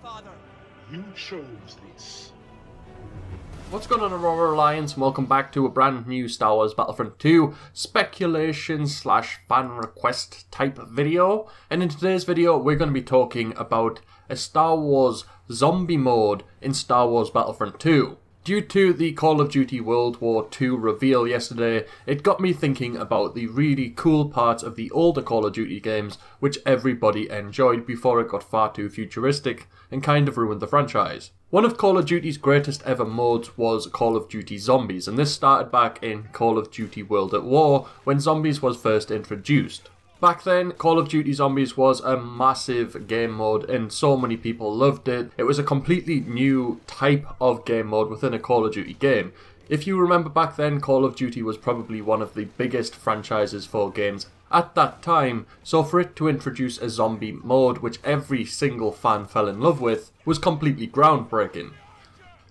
Father. You chose this. What's going on, Aurora Alliance, and welcome back to a brand new Star Wars Battlefront 2 speculation / fan request type video. And in today's video we're going to be talking about a Star Wars zombie mode in Star Wars Battlefront 2. Due to the Call of Duty World War II reveal yesterday, it got me thinking about the really cool parts of the older Call of Duty games which everybody enjoyed before it got far too futuristic and kind of ruined the franchise. One of Call of Duty's greatest ever modes was Call of Duty Zombies, and this started back in Call of Duty World at War when Zombies was first introduced. Back then, Call of Duty Zombies was a massive game mode and so many people loved it. It was a completely new type of game mode within a Call of Duty game. If you remember back then, Call of Duty was probably one of the biggest franchises for games at that time, so for it to introduce a zombie mode which every single fan fell in love with was completely groundbreaking.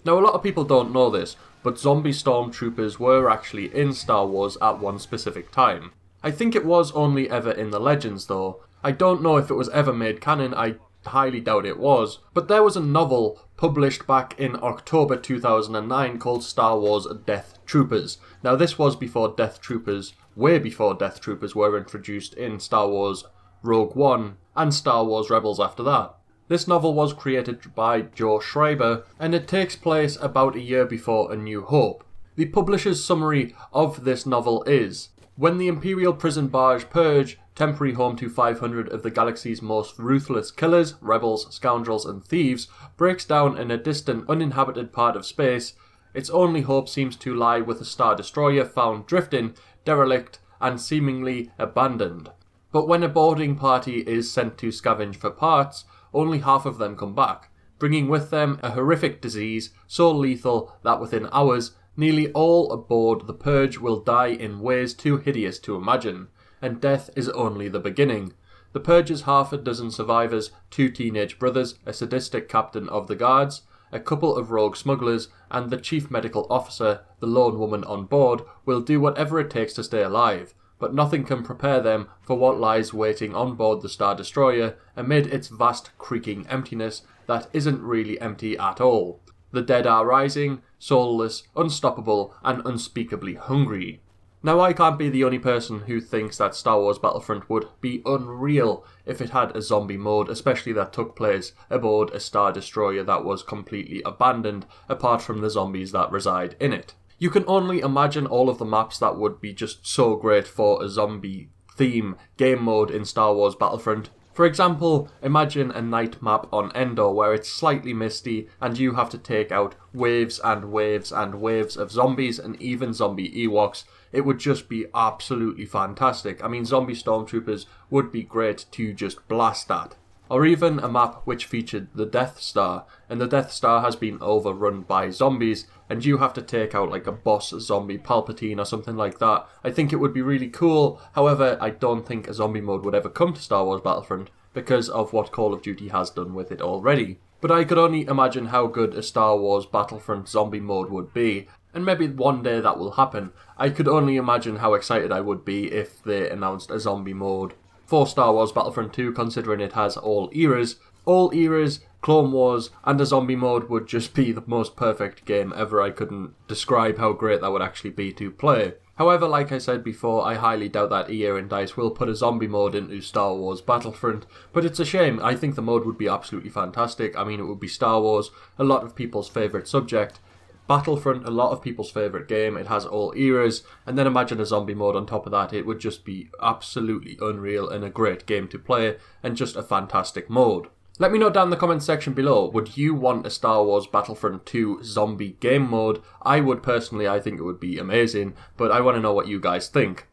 Now, a lot of people don't know this, but zombie stormtroopers were actually in Star Wars at one specific time. I think it was only ever in the Legends though. I don't know if it was ever made canon, I highly doubt it was. But there was a novel published back in October 2009 called Star Wars Death Troopers. Now this was before Death Troopers, way before Death Troopers were introduced in Star Wars Rogue One and Star Wars Rebels after that. This novel was created by Joe Schreiber and it takes place about a year before A New Hope. The publisher's summary of this novel is: when the Imperial prison barge Purge, temporary home to 500 of the galaxy's most ruthless killers, rebels, scoundrels and thieves, breaks down in a distant, uninhabited part of space, its only hope seems to lie with a Star Destroyer found drifting, derelict and seemingly abandoned. But when a boarding party is sent to scavenge for parts, only half of them come back, bringing with them a horrific disease so lethal that within hours, nearly all aboard the Purge will die in ways too hideous to imagine, and death is only the beginning. The Purge's half a dozen survivors, 2 teenage brothers, a sadistic captain of the guards, a couple of rogue smugglers, and the chief medical officer, the lone woman on board, will do whatever it takes to stay alive, but nothing can prepare them for what lies waiting on board the Star Destroyer amid its vast creaking emptiness that isn't really empty at all. The dead are rising, soulless, unstoppable, and unspeakably hungry. Now, I can't be the only person who thinks that Star Wars Battlefront would be unreal if it had a zombie mode, especially that took place aboard a Star Destroyer that was completely abandoned, apart from the zombies that reside in it. You can only imagine all of the maps that would be just so great for a zombie theme game mode in Star Wars Battlefront. For example, imagine a night map on Endor where it's slightly misty and you have to take out waves and waves and waves of zombies and even zombie Ewoks. It would just be absolutely fantastic. I mean, zombie stormtroopers would be great to just blast at. Or even a map which featured the Death Star, and the Death Star has been overrun by zombies, and you have to take out like a boss zombie Palpatine or something like that. I think it would be really cool. However, I don't think a zombie mode would ever come to Star Wars Battlefront because of what Call of Duty has done with it already. But I could only imagine how good a Star Wars Battlefront zombie mode would be, and maybe one day that will happen. I could only imagine how excited I would be if they announced a zombie mode for Star Wars Battlefront 2, considering it has all eras. All eras, Clone Wars, and a zombie mode would just be the most perfect game ever. I couldn't describe how great that would actually be to play. However, like I said before, I highly doubt that EA and DICE will put a zombie mode into Star Wars Battlefront, but it's a shame. I think the mode would be absolutely fantastic. I mean, it would be Star Wars, a lot of people's favourite subject. Battlefront, a lot of people's favourite game, it has all eras, and then imagine a zombie mode on top of that. It would just be absolutely unreal and a great game to play, and just a fantastic mode. Let me know down in the comment section below, would you want a Star Wars Battlefront 2 zombie game mode? I would personally, I think it would be amazing, but I want to know what you guys think.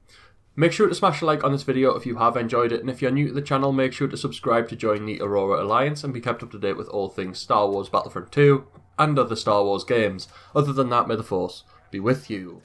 Make sure to smash a like on this video if you have enjoyed it, and if you're new to the channel, make sure to subscribe to join the Aurora Alliance and be kept up to date with all things Star Wars Battlefront 2 and other Star Wars games. Other than that, may the Force be with you.